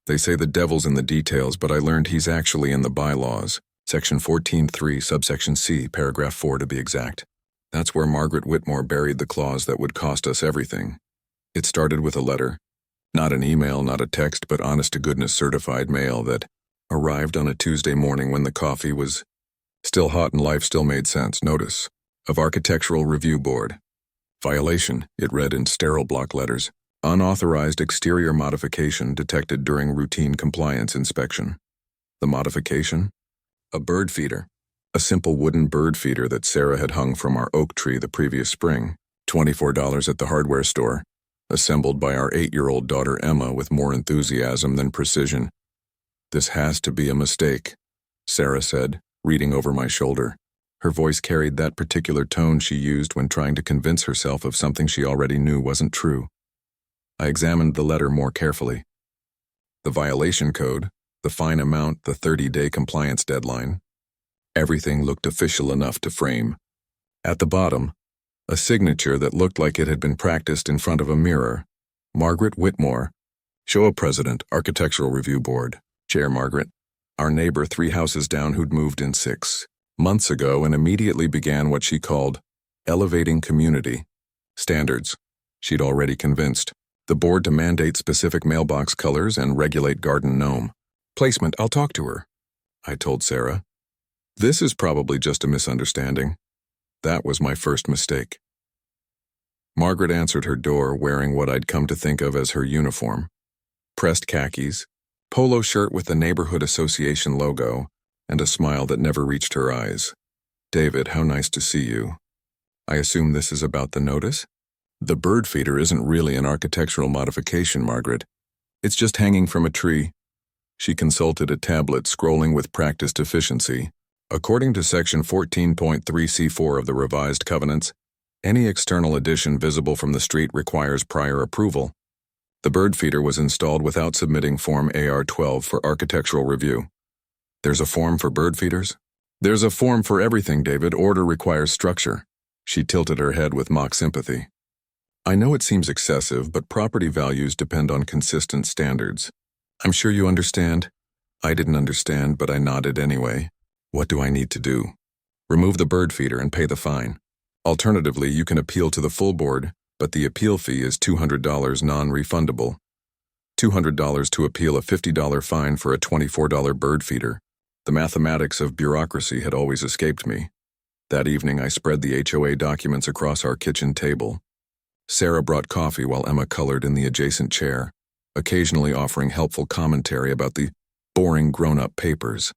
They say the devil's in the details, but I learned he's actually in the bylaws. Section 14.3, subsection C, paragraph 4 to be exact. That's where Margaret Whitmore buried the clause that would cost us everything. It started with a letter. Not an email, not a text, but honest-to-goodness certified mail that arrived on a Tuesday morning when the coffee was still hot and life still made sense. Notice of Architectural Review Board. Violation, it read in sterile block letters. Unauthorized exterior modification detected during routine compliance inspection. The modification? A bird feeder. A simple wooden bird feeder that Sarah had hung from our oak tree the previous spring. $24 at the hardware store. Assembled by our 8-year-old daughter Emma with more enthusiasm than precision. This has to be a mistake, Sarah said, reading over my shoulder. Her voice carried that particular tone she used when trying to convince herself of something she already knew wasn't true. I examined the letter more carefully. The violation code, the fine amount, the 30-day compliance deadline. Everything looked official enough to frame. At the bottom, a signature that looked like it had been practiced in front of a mirror. Margaret Whitmore, HOA President, Architectural Review Board. Chair Margaret, our neighbor 3 houses down who'd moved in 6 months ago and immediately began what she called elevating community standards. She'd already convinced the board to mandate specific mailbox colors and regulate garden gnome placement. I'll talk to her, I told Sarah. This is probably just a misunderstanding. That was my first mistake. Margaret answered her door wearing what I'd come to think of as her uniform. Pressed khakis, polo shirt with the Neighborhood Association logo, and a smile that never reached her eyes. David, how nice to see you. I assume this is about the notice? The bird feeder isn't really an architectural modification, Margaret. It's just hanging from a tree. She consulted a tablet, scrolling with practiced efficiency. According to Section 14.3c4 of the revised covenants, any external addition visible from the street requires prior approval. The bird feeder was installed without submitting Form AR-12 for architectural review. There's a form for bird feeders? There's a form for everything, David. Order requires structure. She tilted her head with mock sympathy. I know it seems excessive, but property values depend on consistent standards. I'm sure you understand. I didn't understand, but I nodded anyway. What do I need to do? Remove the bird feeder and pay the fine. Alternatively, you can appeal to the full board, but the appeal fee is $200 non-refundable. $200 to appeal a $50 fine for a $24 bird feeder. The mathematics of bureaucracy had always escaped me. That evening, I spread the HOA documents across our kitchen table. Sarah brought coffee while Emma colored in the adjacent chair, occasionally offering helpful commentary about the boring grown-up papers.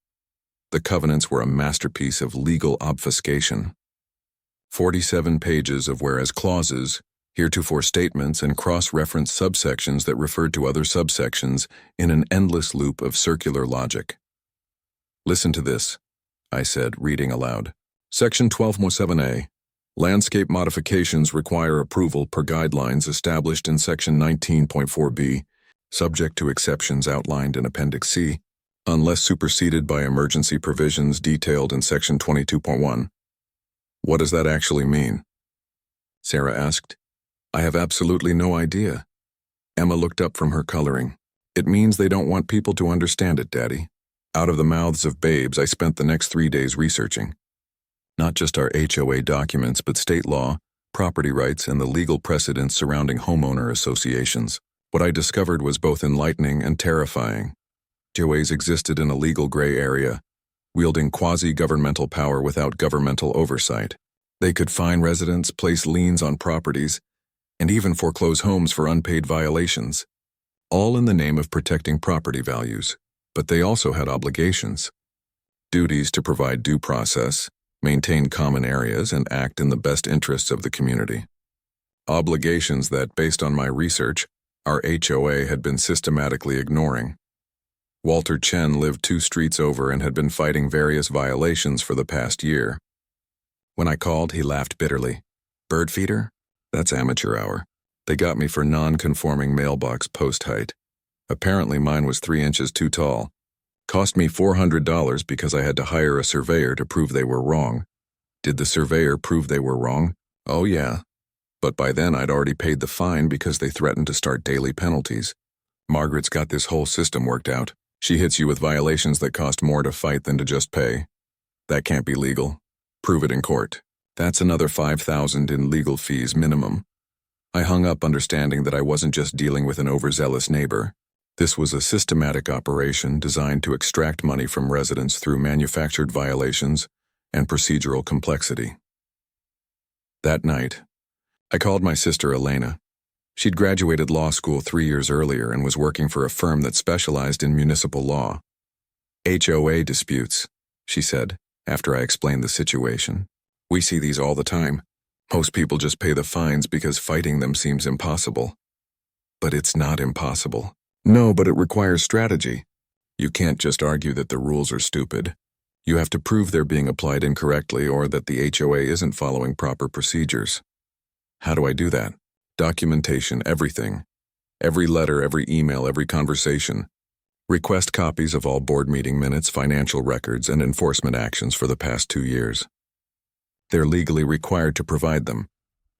The covenants were a masterpiece of legal obfuscation. 47 pages of whereas clauses, heretofore statements, and cross-reference subsections that referred to other subsections in an endless loop of circular logic. Listen to this, I said, reading aloud. Section 12.7a. Landscape modifications require approval per guidelines established in Section 19.4b, subject to exceptions outlined in Appendix C, unless superseded by emergency provisions detailed in Section 22.1. What does that actually mean? Sarah asked. I have absolutely no idea. Emma looked up from her coloring. It means they don't want people to understand it, Daddy. Out of the mouths of babes, I spent the next 3 days researching. Not just our HOA documents, but state law, property rights, and the legal precedents surrounding homeowner associations. What I discovered was both enlightening and terrifying. HOAs existed in a legal gray area, wielding quasi-governmental power without governmental oversight. They could fine residents, place liens on properties, and even foreclose homes for unpaid violations, all in the name of protecting property values. But they also had obligations. Duties to provide due process, maintain common areas, and act in the best interests of the community. Obligations that, based on my research, our HOA had been systematically ignoring. Walter Chen lived 2 streets over and had been fighting various violations for the past year. When I called, he laughed bitterly. Bird feeder? That's amateur hour. They got me for non-conforming mailbox post height. Apparently mine was 3 inches too tall. Cost me $400 because I had to hire a surveyor to prove they were wrong. Did the surveyor prove they were wrong? Oh yeah. But by then I'd already paid the fine because they threatened to start daily penalties. Margaret's got this whole system worked out. She hits you with violations that cost more to fight than to just pay. That can't be legal. Prove it in court. That's another $5,000 in legal fees minimum. I hung up, understanding that I wasn't just dealing with an overzealous neighbor. This was a systematic operation designed to extract money from residents through manufactured violations and procedural complexity. That night, I called my sister Elena. She'd graduated law school 3 years earlier and was working for a firm that specialized in municipal law. HOA disputes, she said, after I explained the situation. We see these all the time. Most people just pay the fines because fighting them seems impossible. But it's not impossible. No, but it requires strategy. You can't just argue that the rules are stupid. You have to prove they're being applied incorrectly or that the HOA isn't following proper procedures. How do I do that? Documentation, everything. Every letter, every email, every conversation. Request copies of all board meeting minutes, financial records, and enforcement actions for the past 2 years. They're legally required to provide them.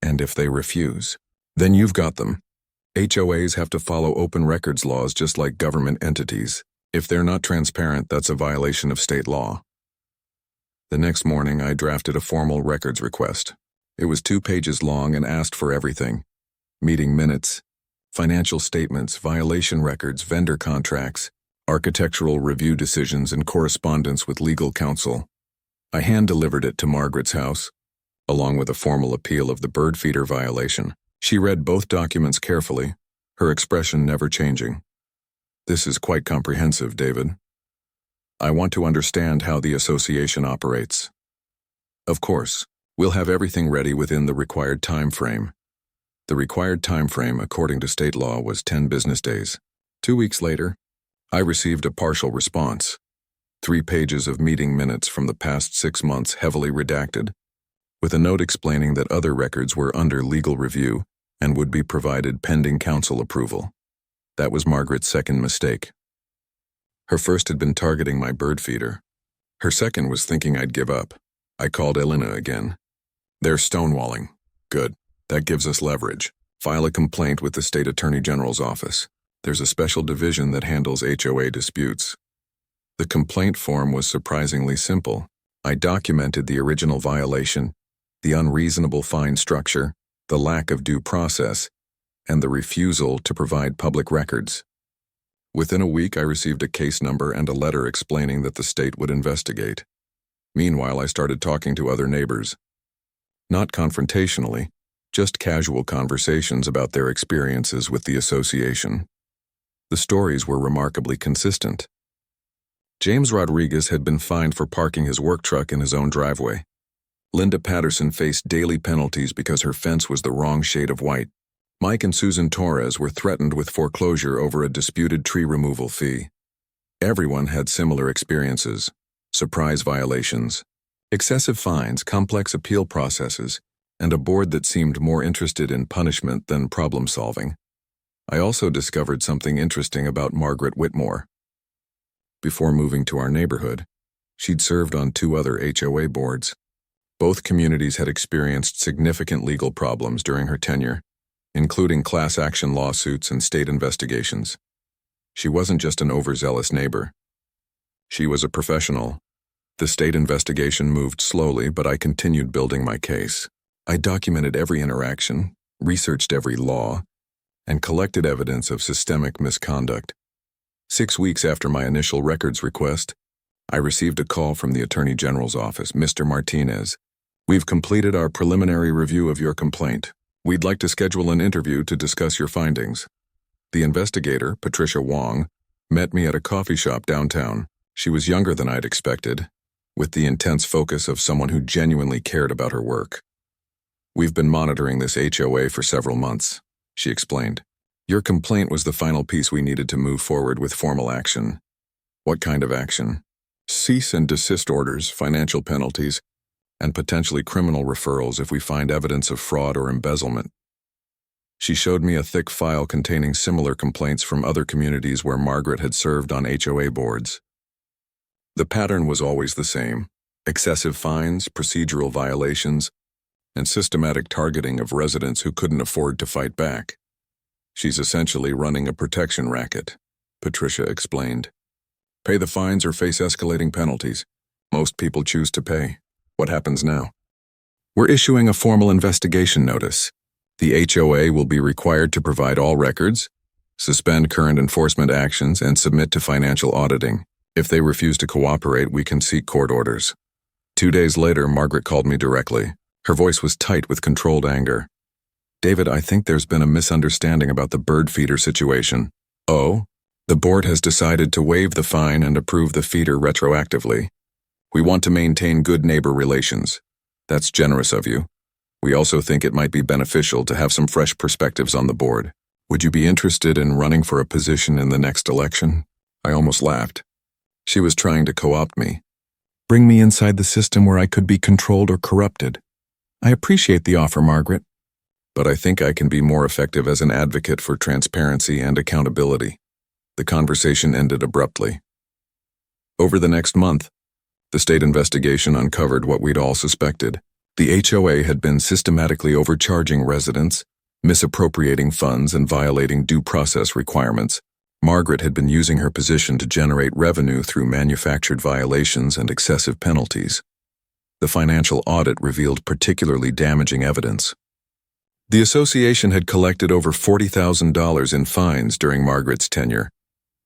And if they refuse, then you've got them. HOAs have to follow open records laws just like government entities. If they're not transparent, that's a violation of state law. The next morning, I drafted a formal records request. It was 2 pages long and asked for everything: meeting minutes, financial statements, violation records, vendor contracts, architectural review decisions, and correspondence with legal counsel. I hand-delivered it to Margaret's house, along with a formal appeal of the bird feeder violation. She read both documents carefully, her expression never changing. This is quite comprehensive, David. I want to understand how the association operates. Of course, we'll have everything ready within the required time frame. The required time frame, according to state law, was 10 business days. 2 weeks later, I received a partial response. 3 pages of meeting minutes from the past 6 months, heavily redacted, with a note explaining that other records were under legal review and would be provided pending council approval. That was Margaret's second mistake. Her first had been targeting my bird feeder. Her second was thinking I'd give up. I called Elena again. They're stonewalling. Good. That gives us leverage. File a complaint with the state attorney general's office. There's a special division that handles HOA disputes. The complaint form was surprisingly simple. I documented the original violation, the unreasonable fine structure, the lack of due process, and the refusal to provide public records. Within a week, I received a case number and a letter explaining that the state would investigate. Meanwhile, I started talking to other neighbors. Not confrontationally, just casual conversations about their experiences with the association. The stories were remarkably consistent. James Rodriguez had been fined for parking his work truck in his own driveway. Linda Patterson faced daily penalties because her fence was the wrong shade of white. Mike and Susan Torres were threatened with foreclosure over a disputed tree removal fee. Everyone had similar experiences: surprise violations, excessive fines, complex appeal processes, and a board that seemed more interested in punishment than problem-solving. I also discovered something interesting about Margaret Whitmore. Before moving to our neighborhood, she'd served on 2 other HOA boards. Both communities had experienced significant legal problems during her tenure, including class action lawsuits and state investigations. She wasn't just an overzealous neighbor. She was a professional. The state investigation moved slowly, but I continued building my case. I documented every interaction, researched every law, and collected evidence of systemic misconduct. 6 weeks after my initial records request, I received a call from the Attorney General's office. Mr. Martinez, we've completed our preliminary review of your complaint. We'd like to schedule an interview to discuss your findings. The investigator, Patricia Wong, met me at a coffee shop downtown. She was younger than I'd expected, with the intense focus of someone who genuinely cared about her work. We've been monitoring this HOA for several months, she explained. Your complaint was the final piece we needed to move forward with formal action. What kind of action? Cease and desist orders, financial penalties, and potentially criminal referrals if we find evidence of fraud or embezzlement. She showed me a thick file containing similar complaints from other communities where Margaret had served on HOA boards. The pattern was always the same: excessive fines, procedural violations, and systematic targeting of residents who couldn't afford to fight back. She's essentially running a protection racket, Patricia explained. Pay the fines or face escalating penalties. Most people choose to pay. What happens now? We're issuing a formal investigation notice. The HOA will be required to provide all records, suspend current enforcement actions, and submit to financial auditing. If they refuse to cooperate, we can seek court orders. 2 days later, Margaret called me directly. Her voice was tight with controlled anger. David, I think there's been a misunderstanding about the bird feeder situation. Oh? The board has decided to waive the fine and approve the feeder retroactively. We want to maintain good neighbor relations. That's generous of you. We also think it might be beneficial to have some fresh perspectives on the board. Would you be interested in running for a position in the next election? I almost laughed. She was trying to co-opt me. Bring me inside the system where I could be controlled or corrupted. I appreciate the offer, Margaret, but I think I can be more effective as an advocate for transparency and accountability. The conversation ended abruptly. Over the next month, the state investigation uncovered what we'd all suspected. The HOA had been systematically overcharging residents, misappropriating funds, and violating due process requirements. Margaret had been using her position to generate revenue through manufactured violations and excessive penalties. The financial audit revealed particularly damaging evidence. The association had collected over $40,000 in fines during Margaret's tenure,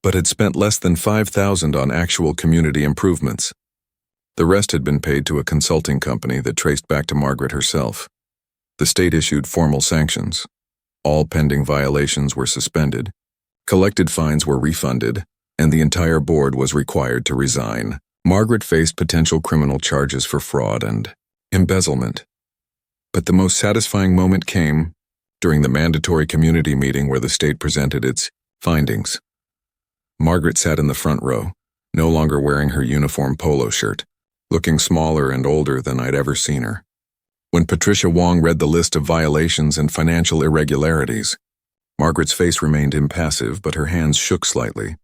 but had spent less than $5,000 on actual community improvements. The rest had been paid to a consulting company that traced back to Margaret herself. The state issued formal sanctions. All pending violations were suspended, collected fines were refunded, and the entire board was required to resign. Margaret faced potential criminal charges for fraud and embezzlement. But the most satisfying moment came during the mandatory community meeting where the state presented its findings. Margaret sat in the front row, no longer wearing her uniform polo shirt, looking smaller and older than I'd ever seen her. When Patricia Wong read the list of violations and financial irregularities, Margaret's face remained impassive, but her hands shook slightly.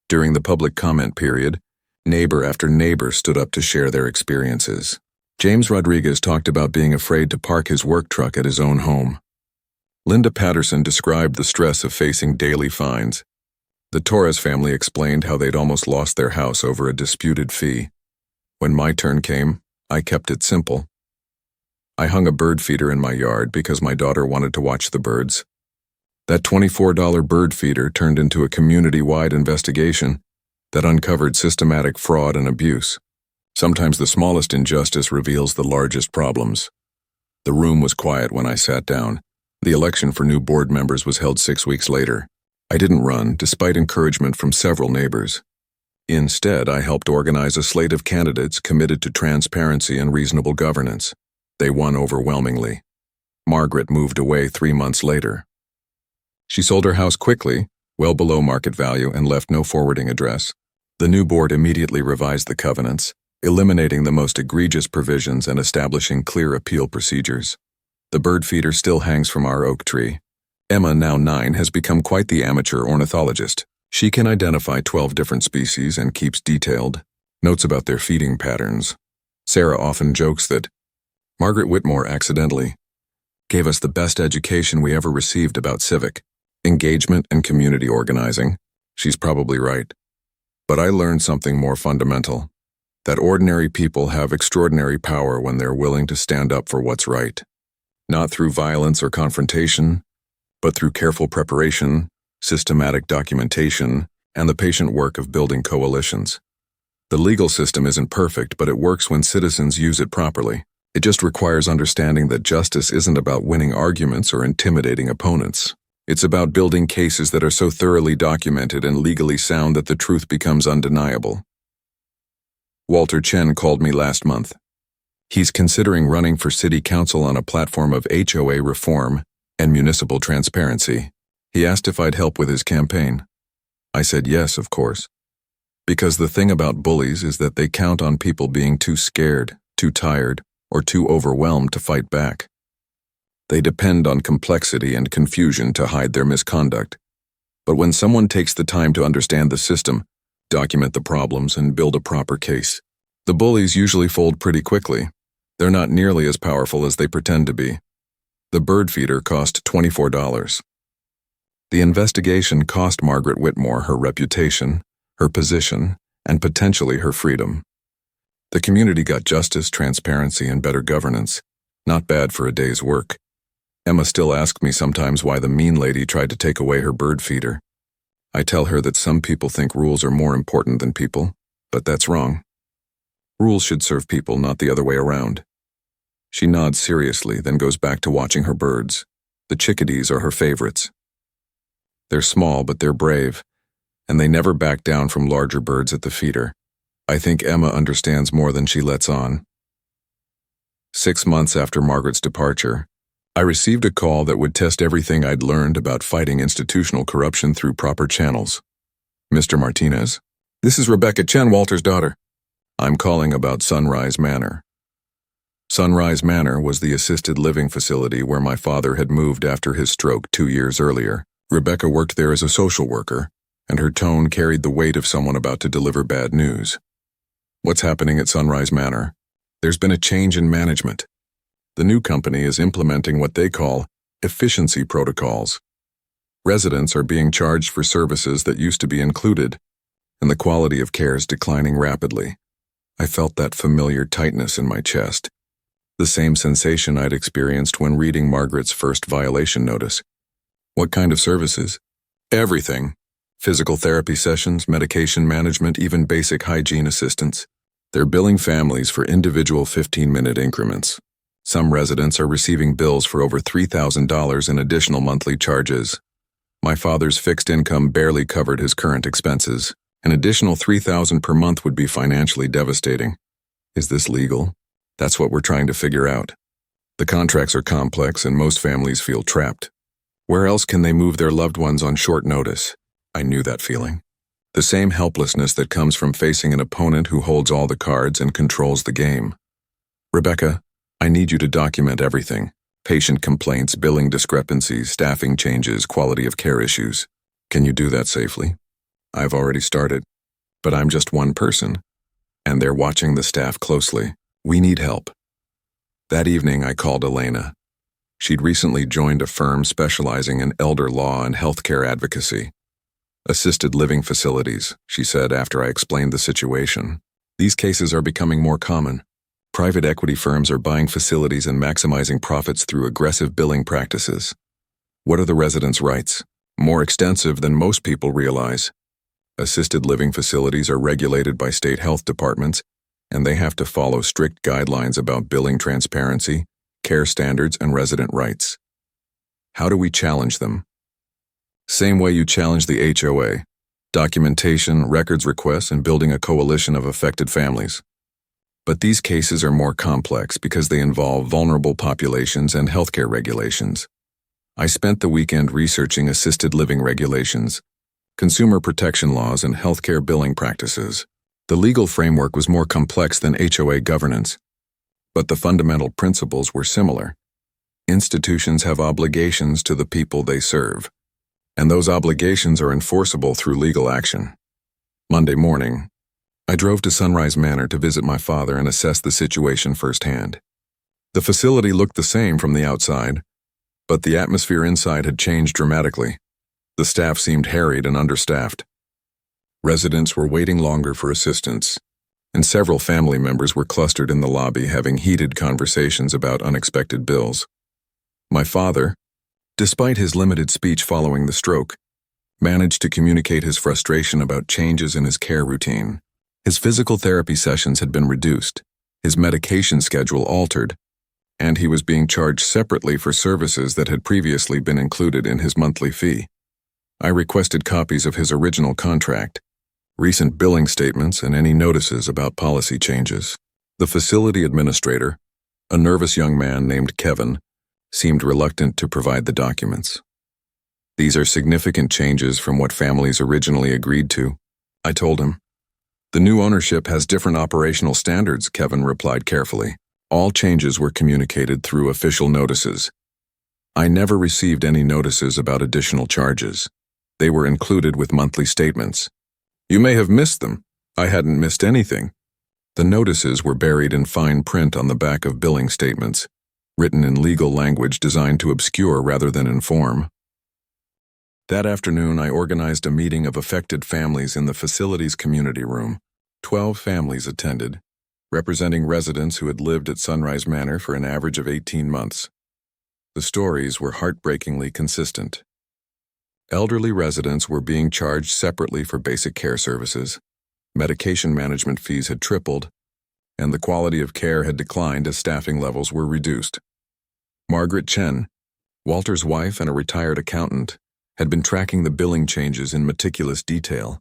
During the public comment period, neighbor after neighbor stood up to share their experiences. James Rodriguez talked about being afraid to park his work truck at his own home. Linda Patterson described the stress of facing daily fines. The Torres family explained how they'd almost lost their house over a disputed fee. When my turn came, I kept it simple. I hung a bird feeder in my yard because my daughter wanted to watch the birds. That $24 bird feeder turned into a community-wide investigation that uncovered systematic fraud and abuse. Sometimes the smallest injustice reveals the largest problems. The room was quiet when I sat down. The election for new board members was held 6 weeks later. I didn't run, despite encouragement from several neighbors. Instead, I helped organize a slate of candidates committed to transparency and reasonable governance. They won overwhelmingly. Margaret moved away 3 months later. She sold her house quickly, well below market value, and left no forwarding address. The new board immediately revised the covenants, eliminating the most egregious provisions and establishing clear appeal procedures. The bird feeder still hangs from our oak tree. Emma, now 9, has become quite the amateur ornithologist. She can identify 12 different species and keeps detailed notes about their feeding patterns. Sarah often jokes that Margaret Whitmore accidentally gave us the best education we ever received about civic engagement and community organizing. She's probably right. But I learned something more fundamental, that ordinary people have extraordinary power when they're willing to stand up for what's right. Not through violence or confrontation, but through careful preparation, systematic documentation, and the patient work of building coalitions. The legal system isn't perfect, but it works when citizens use it properly. It just requires understanding that justice isn't about winning arguments or intimidating opponents. It's about building cases that are so thoroughly documented and legally sound that the truth becomes undeniable. Walter Chen called me last month. He's considering running for city council on a platform of HOA reform and municipal transparency. He asked if I'd help with his campaign. I said yes, of course. Because the thing about bullies is that they count on people being too scared, too tired, or too overwhelmed to fight back. They depend on complexity and confusion to hide their misconduct. But when someone takes the time to understand the system, document the problems, and build a proper case, the bullies usually fold pretty quickly. They're not nearly as powerful as they pretend to be. The bird feeder cost $24. The investigation cost Margaret Whitmore her reputation, her position, and potentially her freedom. The community got justice, transparency, and better governance. Not bad for a day's work. Emma still asks me sometimes why the mean lady tried to take away her bird feeder. I tell her that some people think rules are more important than people, but that's wrong. Rules should serve people, not the other way around. She nods seriously, then goes back to watching her birds. The chickadees are her favorites. They're small, but they're brave, and they never back down from larger birds at the feeder. I think Emma understands more than she lets on. 6 months after Margaret's departure, I received a call that would test everything I'd learned about fighting institutional corruption through proper channels. Mr. Martinez, this is Rebecca Chen, Walter's daughter. I'm calling about Sunrise Manor. Sunrise Manor was the assisted living facility where my father had moved after his stroke 2 years earlier. Rebecca worked there as a social worker, and her tone carried the weight of someone about to deliver bad news. What's happening at Sunrise Manor? There's been a change in management. The new company is implementing what they call efficiency protocols. Residents are being charged for services that used to be included, and the quality of care is declining rapidly. I felt that familiar tightness in my chest, the same sensation I'd experienced when reading Margaret's first violation notice. What kind of services? Everything. Physical therapy sessions, medication management, even basic hygiene assistance. They're billing families for individual 15-minute increments. Some residents are receiving bills for over $3,000 in additional monthly charges. My father's fixed income barely covered his current expenses. An additional $3,000 per month would be financially devastating. Is this legal? That's what we're trying to figure out. The contracts are complex and most families feel trapped. Where else can they move their loved ones on short notice? I knew that feeling. The same helplessness that comes from facing an opponent who holds all the cards and controls the game. Rebecca, I need you to document everything. Patient complaints, billing discrepancies, staffing changes, quality of care issues. Can you do that safely? I've already started, but I'm just one person, and they're watching the staff closely. We need help. That evening, I called Elena. She'd recently joined a firm specializing in elder law and healthcare advocacy. Assisted living facilities, she said after I explained the situation. These cases are becoming more common. Private equity firms are buying facilities and maximizing profits through aggressive billing practices. What are the residents' rights? More extensive than most people realize. Assisted living facilities are regulated by state health departments, and they have to follow strict guidelines about billing transparency, care standards, and resident rights. How do we challenge them? Same way you challenge the HOA: documentation, records requests, and building a coalition of affected families. But these cases are more complex because they involve vulnerable populations and healthcare regulations. I spent the weekend researching assisted living regulations, consumer protection laws, and healthcare billing practices. The legal framework was more complex than HOA governance, but the fundamental principles were similar. Institutions have obligations to the people they serve, and those obligations are enforceable through legal action. Monday morning, I drove to Sunrise Manor to visit my father and assess the situation firsthand. The facility looked the same from the outside, but the atmosphere inside had changed dramatically. The staff seemed harried and understaffed. Residents were waiting longer for assistance, and several family members were clustered in the lobby having heated conversations about unexpected bills. My father, despite his limited speech following the stroke, managed to communicate his frustration about changes in his care routine. His physical therapy sessions had been reduced, his medication schedule altered, and he was being charged separately for services that had previously been included in his monthly fee. I requested copies of his original contract, recent billing statements, and any notices about policy changes. The facility administrator, a nervous young man named Kevin, seemed reluctant to provide the documents. These are significant changes from what families originally agreed to, I told him. The new ownership has different operational standards, Kevin replied carefully. All changes were communicated through official notices. I never received any notices about additional charges. They were included with monthly statements. You may have missed them. I hadn't missed anything. The notices were buried in fine print on the back of billing statements, written in legal language designed to obscure rather than inform. That afternoon, I organized a meeting of affected families in the facility's community room. 12 families attended, representing residents who had lived at Sunrise Manor for an average of 18 months. The stories were heartbreakingly consistent. Elderly residents were being charged separately for basic care services, medication management fees had tripled, and the quality of care had declined as staffing levels were reduced. Margaret Chen, Walter's wife and a retired accountant, had been tracking the billing changes in meticulous detail.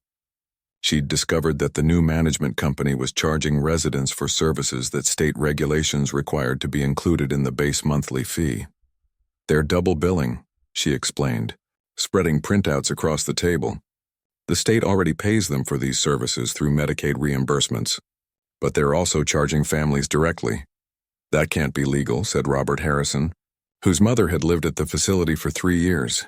She'd discovered that the new management company was charging residents for services that state regulations required to be included in the base monthly fee. "They're double billing," she explained, spreading printouts across the table. "The state already pays them for these services through Medicaid reimbursements, but they're also charging families directly." "That can't be legal," said Robert Harrison, whose mother had lived at the facility for 3 years.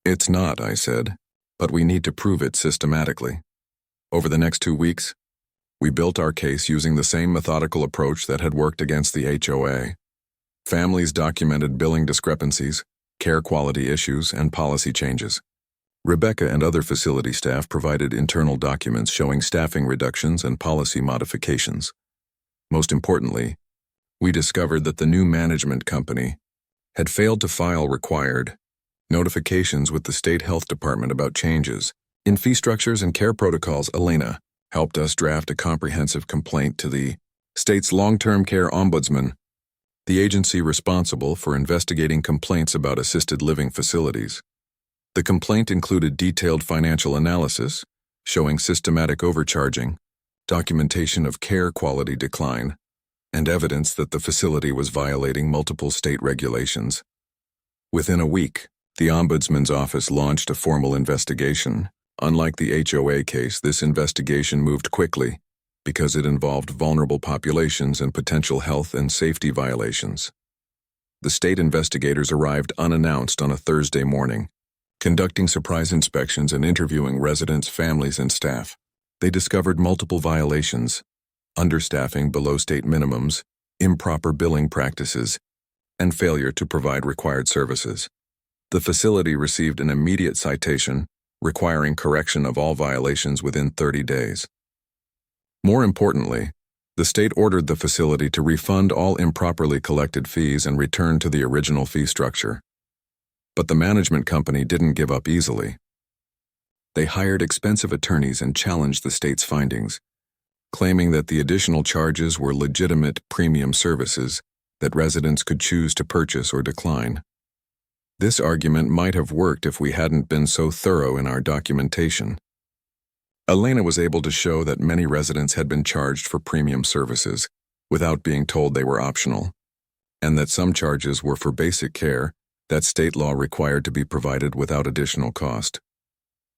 "It's not," I said, "but we need to prove it systematically." Over the next 2 weeks, we built our case using the same methodical approach that had worked against the HOA. Families documented billing discrepancies, care quality issues, and policy changes. Rebecca and other facility staff provided internal documents showing staffing reductions and policy modifications. Most importantly, we discovered that the new management company had failed to file required notifications with the state health department about changes in fee structures and care protocols. Elena helped us draft a comprehensive complaint to the state's long-term care ombudsman, the agency responsible for investigating complaints about assisted living facilities. The complaint included detailed financial analysis, showing systematic overcharging, documentation of care quality decline, and evidence that the facility was violating multiple state regulations. Within a week, the Ombudsman's office launched a formal investigation. Unlike the HOA case, this investigation moved quickly because it involved vulnerable populations and potential health and safety violations. The state investigators arrived unannounced on a Thursday morning, conducting surprise inspections and interviewing residents, families, and staff. They discovered multiple violations: understaffing below state minimums, improper billing practices, and failure to provide required services. The facility received an immediate citation, requiring correction of all violations within 30 days. More importantly, the state ordered the facility to refund all improperly collected fees and return to the original fee structure. But the management company didn't give up easily. They hired expensive attorneys and challenged the state's findings, claiming that the additional charges were legitimate premium services that residents could choose to purchase or decline. This argument might have worked if we hadn't been so thorough in our documentation. Elena was able to show that many residents had been charged for premium services without being told they were optional, and that some charges were for basic care that state law required to be provided without additional cost.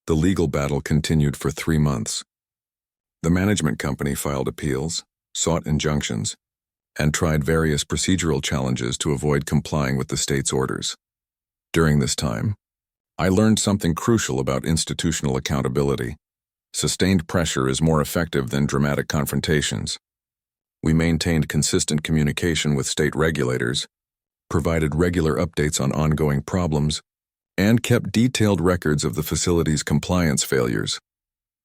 The legal battle continued for 3 months. The management company filed appeals, sought injunctions, and tried various procedural challenges to avoid complying with the state's orders. During this time, I learned something crucial about institutional accountability. Sustained pressure is more effective than dramatic confrontations. We maintained consistent communication with state regulators, provided regular updates on ongoing problems, and kept detailed records of the facility's compliance failures.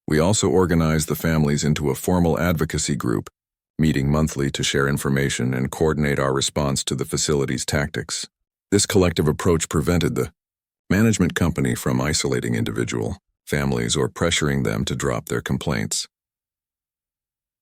We also organized the families into a formal advocacy group, meeting monthly to share information and coordinate our response to the facility's tactics. This collective approach prevented the management company from isolating individual families or pressuring them to drop their complaints.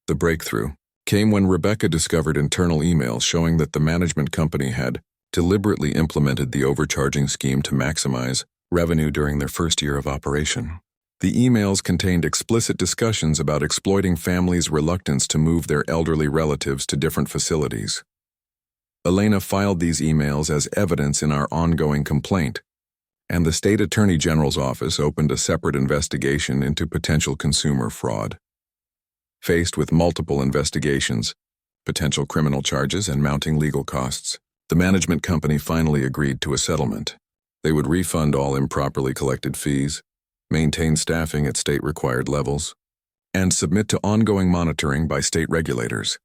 The breakthrough came when Rebecca discovered internal emails showing that the management company had deliberately implemented the overcharging scheme to maximize revenue during their first year of operation. The emails contained explicit discussions about exploiting families' reluctance to move their elderly relatives to different facilities. Elena filed these emails as evidence in our ongoing complaint, and the State Attorney General's office opened a separate investigation into potential consumer fraud. Faced with multiple investigations, potential criminal charges, and mounting legal costs, the management company finally agreed to a settlement. They would refund all improperly collected fees, maintain staffing at state-required levels, and submit to ongoing monitoring by state regulators.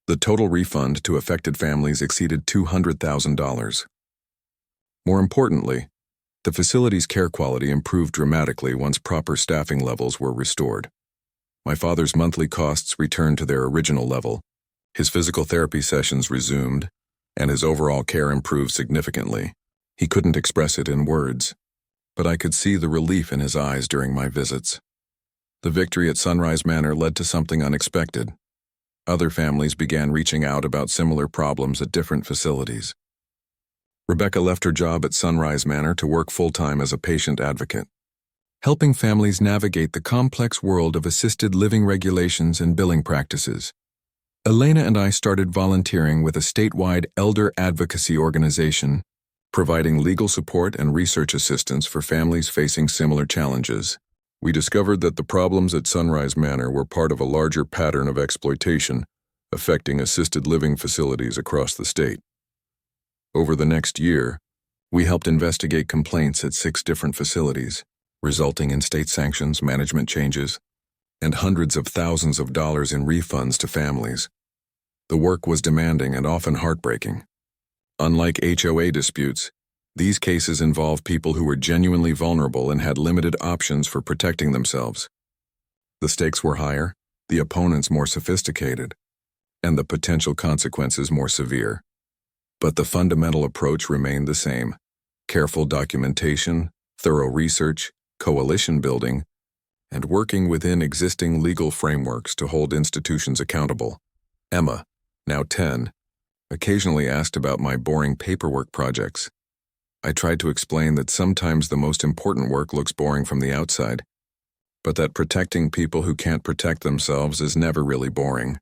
The total refund to affected families exceeded $200,000. More importantly, The facility's care quality improved dramatically once proper staffing levels were restored. My father's monthly costs returned to their original level, his physical therapy sessions resumed, and his overall care improved significantly. He couldn't express it in words, but I could see the relief in his eyes during my visits. The victory at Sunrise Manor led to something unexpected. Other families began reaching out about similar problems at different facilities. Rebecca left her job at Sunrise Manor to work full-time as a patient advocate, helping families navigate the complex world of assisted living regulations and billing practices. Elena and I started volunteering with a statewide elder advocacy organization, providing legal support and research assistance for families facing similar challenges. We discovered that the problems at Sunrise Manor were part of a larger pattern of exploitation affecting assisted living facilities across the state. Over the next year, we helped investigate complaints at 6 different facilities, resulting in state sanctions, management changes, and hundreds of thousands of dollars in refunds to families. The work was demanding and often heartbreaking. Unlike HOA disputes, these cases involve people who were genuinely vulnerable and had limited options for protecting themselves. The stakes were higher, the opponents more sophisticated, and the potential consequences more severe. But the fundamental approach remained the same: careful documentation, thorough research, coalition building, and working within existing legal frameworks to hold institutions accountable. Emma, now 10, occasionally asked about my boring paperwork projects. I tried to explain that sometimes the most important work looks boring from the outside, but that protecting people who can't protect themselves is never really boring.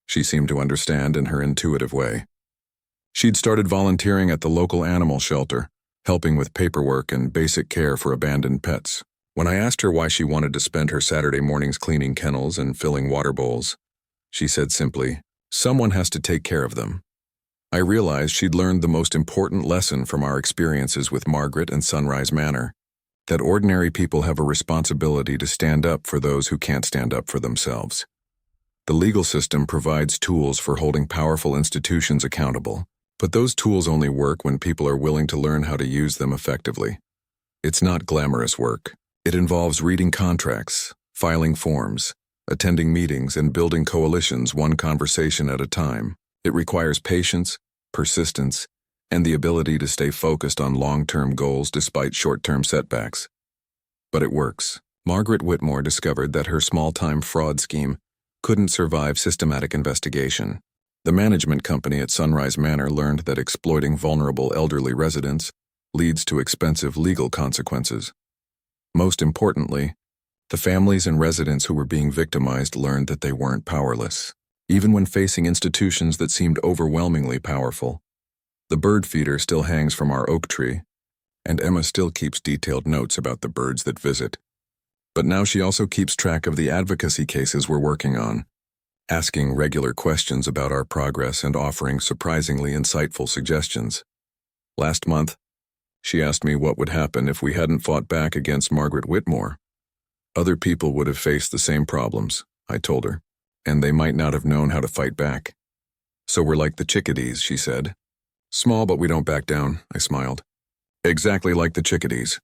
She seemed to understand in her intuitive way. She'd started volunteering at the local animal shelter, helping with paperwork and basic care for abandoned pets. When I asked her why she wanted to spend her Saturday mornings cleaning kennels and filling water bowls, she said simply, "Someone has to take care of them." I realized she'd learned the most important lesson from our experiences with Margaret and Sunrise Manor, that ordinary people have a responsibility to stand up for those who can't stand up for themselves. The legal system provides tools for holding powerful institutions accountable, but those tools only work when people are willing to learn how to use them effectively. It's not glamorous work. It involves reading contracts, filing forms, attending meetings, and building coalitions one conversation at a time. It requires patience, persistence, and the ability to stay focused on long-term goals despite short-term setbacks. But it works. Margaret Whitmore discovered that her small-time fraud scheme couldn't survive systematic investigation. The management company at Sunrise Manor learned that exploiting vulnerable elderly residents leads to expensive legal consequences. Most importantly, the families and residents who were being victimized learned that they weren't powerless, even when facing institutions that seemed overwhelmingly powerful. The bird feeder still hangs from our oak tree, and Emma still keeps detailed notes about the birds that visit. But now she also keeps track of the advocacy cases we're working on, asking regular questions about our progress and offering surprisingly insightful suggestions. Last month, she asked me what would happen if we hadn't fought back against Margaret Whitmore. Other people would have faced the same problems, I told her, and they might not have known how to fight back. So we're like the chickadees, she said. Small, but we don't back down, I smiled. Exactly like the chickadees.